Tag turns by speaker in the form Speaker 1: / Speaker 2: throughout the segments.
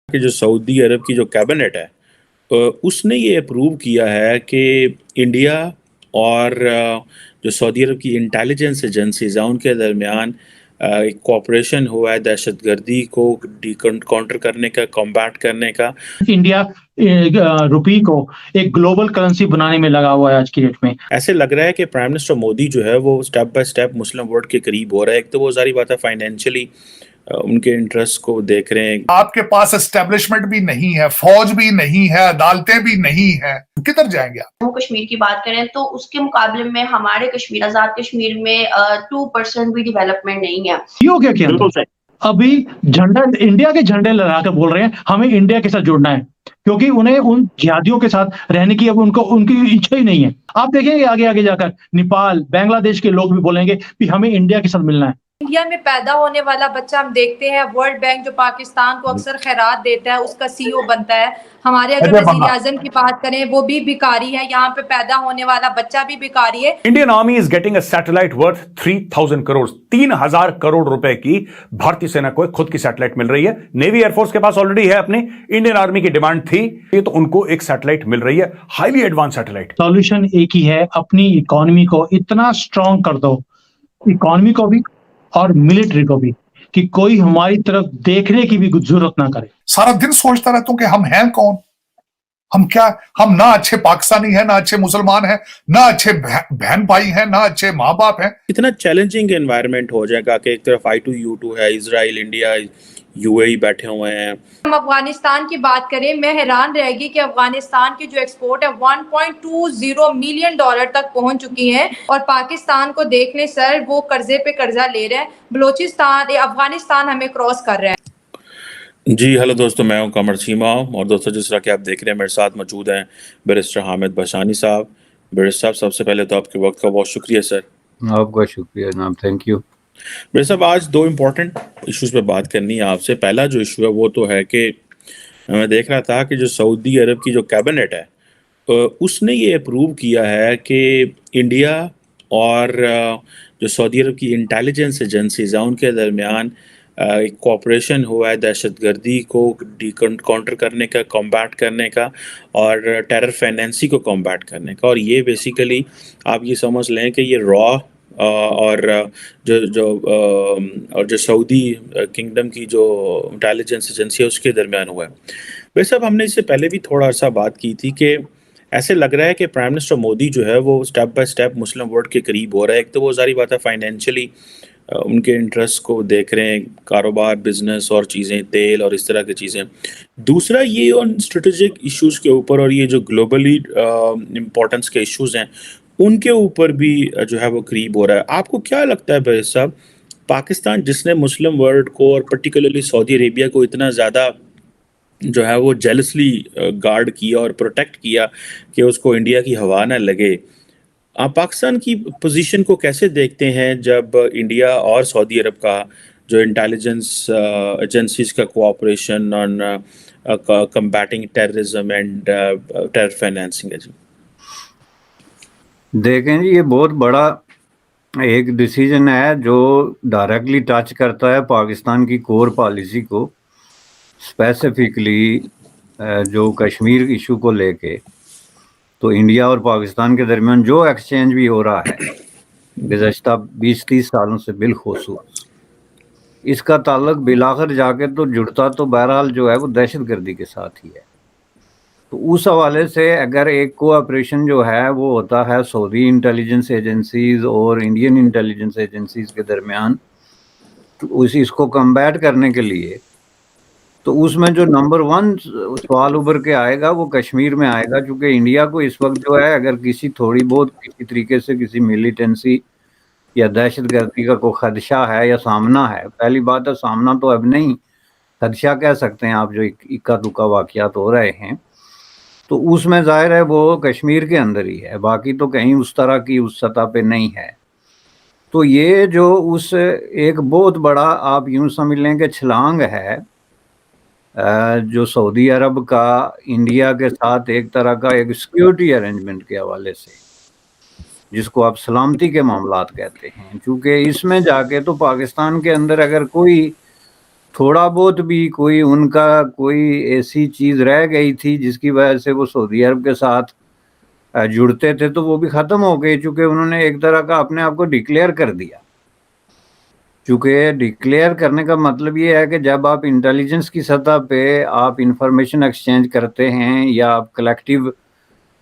Speaker 1: कि जो सऊदी अरब की जो कैबिनेट है उसने ये अप्रूव किया है कि इंडिया और जो सऊदी अरब की इंटेलिजेंस एजेंसीज हैं उनके दरमियान एक कोऑपरेशन हुआ है दहशतगर्दी को काउंटर करने का, कॉम्बैट करने का।
Speaker 2: इंडिया रुपी को एक ग्लोबल करेंसी बनाने में लगा हुआ है आज की डेट में।
Speaker 1: ऐसे लग रहा है कि प्राइम मिनिस्टर मोदी जो है वो step by step Muslim world के करीब हो रहा है। एक तो वो सारी बात है फाइनेंशियली उनके इंटरेस्ट को देख रहे हैं।
Speaker 3: आपके पास एस्टेब्लिशमेंट भी नहीं है, फौज भी नहीं है, अदालतें भी नहीं है, किधर जाएंगे आप?
Speaker 4: जम्मू कश्मीर की बात करें तो उसके मुकाबले में हमारे कश्मीर, आजाद कश्मीर में 2% भी डेवलपमेंट नहीं है।
Speaker 2: ये हो गया क्या? अभी झंडा इंडिया के झंडे लगा कर बोल रहे हैं हमें इंडिया के साथ जुड़ना है, क्योंकि उन्हें उन जिहादियों के साथ रहने की अब उनकी इच्छा ही नहीं है। आप देखेंगे आगे आगे जाकर नेपाल, बांग्लादेश के लोग भी बोलेंगे कि हमें इंडिया के साथ मिलना है।
Speaker 5: इंडिया में पैदा होने वाला बच्चा हम देखते हैं, वर्ल्ड बैंक जो पाकिस्तान को अक्सर खैरात देता है उसका सीईओ बनता है। हमारे अगर वज़ीर आज़म की बात करें वो भी भिखारी है, यहाँ पे पैदा होने वाला बच्चा भी भिखारी है।
Speaker 6: Indian army is getting a satellite worth 3000 crore, 3000 crore रुपए की भारतीय सेना को खुद की सैटेलाइट मिल रही है। नेवी एयरफोर्स के पास ऑलरेडी है अपनी, इंडियन आर्मी की डिमांड थी ये तो उनको एक सैटेलाइट मिल रही है, हाईली एडवांस सैटेलाइट।
Speaker 2: सॉल्यूशन एक ही है, अपनी इकोनॉमी को इतना स्ट्रांग कर दो, इकोनॉमी को भी और मिलिट्री को भी, कि कोई हमारी तरफ देखने की भी जरूरत ना करे।
Speaker 3: सारा दिन सोचता रहता हूं कि हम हैं कौन, हम क्या, हम ना अच्छे पाकिस्तानी हैं, ना अच्छे मुसलमान हैं, ना अच्छे बहन भाई हैं, ना अच्छे माँ बाप हैं।
Speaker 1: इतना चैलेंजिंग एनवायरनमेंट हो जाएगा कि एक तरफ I2U2 है, इजराइल, इंडिया, यूएई बैठे हुए हैं।
Speaker 5: हम अफगानिस्तान की बात करें, मैं हैरान रहेगी कि अफगानिस्तान की जो एक्सपोर्ट है 1.20 मिलियन डॉलर तक पहुंच चुकी है, और पाकिस्तान को देख ले सर, वो कर्जे पे कर्जा ले रहे हैं। बलोचिस्तान, अफगानिस्तान हमें क्रॉस कर रहे हैं।
Speaker 1: जी हेलो दोस्तों, मैं हूं कमर चीमा और दोस्तों जिस तरह कि आप देख रहे हैं मेरे साथ मौजूद हैं बैरिस्टर हामिद बशानी साहब। बैरिस्टर साहब, सबसे पहले तो आपके वक्त का बहुत शुक्रिया सर।
Speaker 7: आपका शुक्रिया जनाब, थैंक यू।
Speaker 1: मेरे साहब, आज दो इम्पोर्टेंट इश्यूज पे बात करनी है आपसे। पहला जो इशू है वो तो है कि मैं देख रहा था कि जो सऊदी अरब की जो कैबिनेट है उसने ये अप्रूव किया है कि इंडिया और जो सऊदी अरब की इंटेलिजेंस एजेंसीज हैं उनके दरमियान एक कोऑपरेशन हुआ है दहशतगर्दी को काउंटर करने का, कॉम्बैट करने का और टेरर फाइनेंसी को कॉम्बैट करने का। और ये बेसिकली आप ये समझ लें कि ये रॉ और जो सऊदी किंगडम की जो इंटेलिजेंस एजेंसी है उसके दरमियान हुआ है। वैसे अब हमने इससे पहले भी थोड़ा सा बात की थी कि ऐसे लग रहा है कि प्राइम मिनिस्टर मोदी जो है वो step by step Muslim world के करीब हो रहा है। एक तो वो सारी बात है फाइनेंशियली उनके इंटरेस्ट को देख रहे हैं, कारोबार, बिजनेस और चीज़ें, तेल और इस तरह की चीज़ें। दूसरा ये ऑन स्ट्रेटेजिक इश्यूज़ के ऊपर और ये जो ग्लोबली इम्पोर्टेंस के इश्यूज़ हैं उनके ऊपर भी जो है वो करीब हो रहा है। आपको क्या लगता है भाई साहब, पाकिस्तान जिसने मुस्लिम वर्ल्ड को और पर्टिकुलरली सऊदी अरेबिया को इतना ज़्यादा जो है वो जेलसली गार्ड किया और प्रोटेक्ट किया कि उसको इंडिया की हवा ना लगे, आप पाकिस्तान की पोजीशन को कैसे देखते हैं जब इंडिया और सऊदी अरब का जो इंटेलिजेंस एजेंसीज का cooperation on combating terrorism and terror financing है? जी
Speaker 7: देखें जी, ये बहुत बड़ा एक डिसीजन है जो डायरेक्टली टच करता है पाकिस्तान की कोर पॉलिसी को, स्पेसिफिकली जो कश्मीर इशू को लेके। तो इंडिया और पाकिस्तान के दरमियान जो एक्सचेंज भी हो रहा है गुज़श्ता 20-30 सालों से बिलखुसूस, इसका ताल्लुक बिलाखिर जाके तो जुड़ता तो बहरहाल जो है वो दहशतगर्दी के साथ ही है। तो उस हवाले से अगर एक कोऑपरेशन जो है वो होता है सऊदी इंटेलिजेंस एजेंसीज और इंडियन इंटेलिजेंस एजेंसीज के दरमियान, तो इसको कम्बैट करने के लिए, तो उसमें जो नंबर 1 सवाल उभर के आएगा वो कश्मीर में आएगा। क्योंकि इंडिया को इस वक्त जो है अगर किसी थोड़ी बहुत किसी तरीके से किसी मिलिटेंसी या दहशतगर्दी का कोई खदशा है या सामना है, पहली बात है सामना तो अब नहीं, खदशा कह सकते हैं आप, जो इक्का दुक्का वाक़यात हो रहे हैं, तो उसमें ज़ाहिर है वो कश्मीर के अंदर ही है, बाकी तो कहीं उस तरह की उस सतह पे नहीं है। तो ये जो उस एक बहुत बड़ा आप यूँ समझ लें कि छलांग है जो सऊदी अरब का इंडिया के साथ एक तरह का एक सिक्योरिटी अरेंजमेंट के हवाले से, जिसको आप सलामती के मामलात कहते हैं, क्योंकि इसमें जाके तो पाकिस्तान के अंदर अगर कोई थोड़ा बहुत भी कोई उनका कोई ऐसी चीज रह गई थी जिसकी वजह से वो सऊदी अरब के साथ जुड़ते थे, तो वो भी खत्म हो गई, चूंकि उन्होंने एक तरह का अपने आप को डिक्लेयर कर दिया। चूंकि डिक्लेयर करने का मतलब ये है कि जब आप इंटेलिजेंस की सतह पे आप इंफॉर्मेशन एक्सचेंज करते हैं या आप कलेक्टिव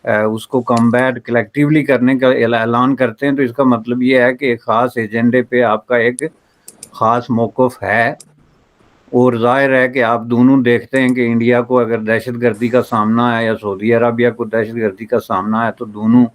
Speaker 7: उसको कम्बैट कलेक्टिवली करने का ऐलान करते हैं, तो इसका मतलब ये है कि एक ख़ास एजेंडे पे आपका एक ख़ास मौक़िफ़ है। और ज़ाहिर है कि आप दोनों देखते हैं कि इंडिया को अगर दहशतगर्दी का सामना है या सऊदी अरबिया को दहशतगर्दी का सामना है, तो दोनों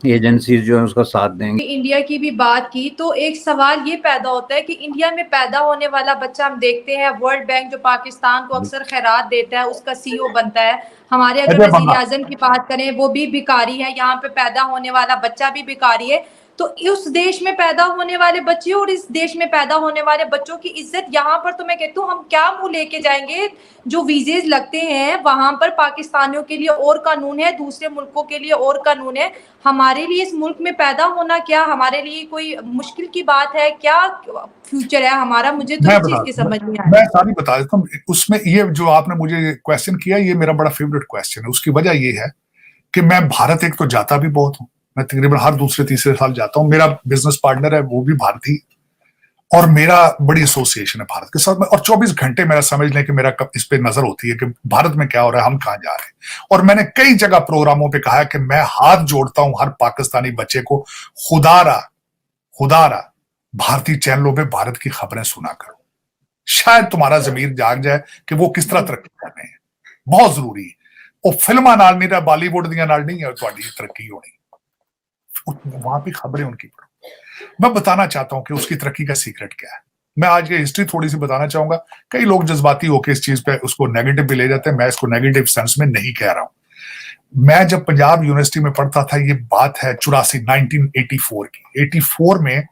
Speaker 7: एजेंसीज जो है उसका साथ देंगे।
Speaker 5: इंडिया की भी बात की तो एक सवाल ये पैदा होता है कि इंडिया में पैदा होने वाला बच्चा, हम देखते हैं वर्ल्ड बैंक जो पाकिस्तान को अक्सर खैरात देता है उसका CEO बनता है। हमारे अगर वज़ीर आज़म की बात करें वो भी भिखारी है, यहाँ पे पैदा होने वाला बच्चा भी भिखारी है। तो उस देश में पैदा होने वाले बच्चे और इस देश में पैदा होने वाले बच्चों की इज्जत यहाँ पर, तो मैं कहती हूँ हम क्या मुंह लेके जाएंगे। जो वीजेज लगते हैं वहां पर पाकिस्तानियों के लिए और कानून है, दूसरे मुल्कों के लिए और कानून है। हमारे लिए इस मुल्क में पैदा होना क्या हमारे लिए कोई मुश्किल की बात है? क्या फ्यूचर है हमारा? मुझे तो इस चीज की समझ नहीं आई।
Speaker 3: मैं सारी बता देता हूँ। उसमें ये जो आपने मुझे क्वेश्चन किया, ये मेरा बड़ा फेवरेट क्वेश्चन है। उसकी वजह ये है कि मैं भारत एक तो जाता भी बहुत हूँ, मैं तकरीबन हर दूसरे तीसरे साल जाता हूँ। मेरा बिजनेस पार्टनर है वो भी भारतीय, और मेरा बड़ी एसोसिएशन है भारत के साथ में, और 24 घंटे मेरा समझ लें कि मेरा इस पे नजर होती है कि भारत में क्या हो रहा है, हम कहाँ जा रहे हैं। और मैंने कई जगह प्रोग्रामों पे कहा है कि मैं हाथ जोड़ता हूं हर पाकिस्तानी बच्चे को, खुदारा भारतीय चैनलों पे भारत की खबरें सुना करो, शायद तुम्हारा जमीर जाग जाए कि वो किस तरह तरक्की कर रहे हैं। बहुत जरूरी है। वो फिल्मां नाल नहीं, बॉलीवुड दियां नाल नहीं है तुम्हारी तरक्की होनी, वहां पे खबरें उनकी पढ़ो। मैं बताना चाहता हूं कि उसकी तरक्की का सीक्रेट क्या है। मैं आज ये हिस्ट्री थोड़ी सी बताना चाहूंगा। कई लोग जज्बाती होकर इस चीज पे उसको नेगेटिव भी ले जाते हैं, मैं इसको नेगेटिव सेंस में नहीं कह रहा हूं। मैं जब पंजाब यूनिवर्सिटी में पढ़ता था, ये बात है 1984 की। 84 में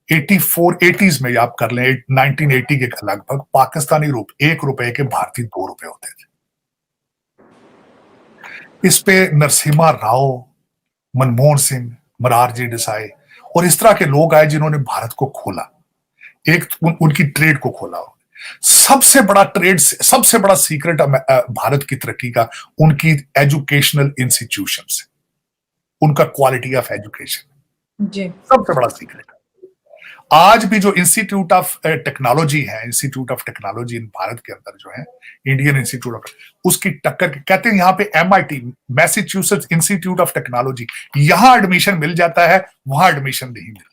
Speaker 3: 80s में आप कर लें, 1980 के लगभग पाकिस्तानी ₹1 के भारतीय ₹2 होते थे। इस पे नरसिम्हा राव, मनमोहन सिंह, मोरारजी देसाई और इस तरह के लोग आए जिन्होंने भारत को खोला, उनकी ट्रेड को खोला। सबसे बड़ा सीक्रेट भारत की तरक्की का उनकी एजुकेशनल इंस्टीट्यूशन से, उनका क्वालिटी ऑफ एजुकेशन जी सबसे बड़ा सीक्रेट है। आज भी जो इंस्टीट्यूट ऑफ टेक्नोलॉजी है, institute of technology in Bharat के अंदर जो है, इंडियन इंस्टीट्यूट ऑफ, उसकी टक्कर कहते हैं यहाँ पे MIT, Massachusetts institute of technology, यहां एडमिशन मिल जाता है, वहां एडमिशन नहीं मिलता।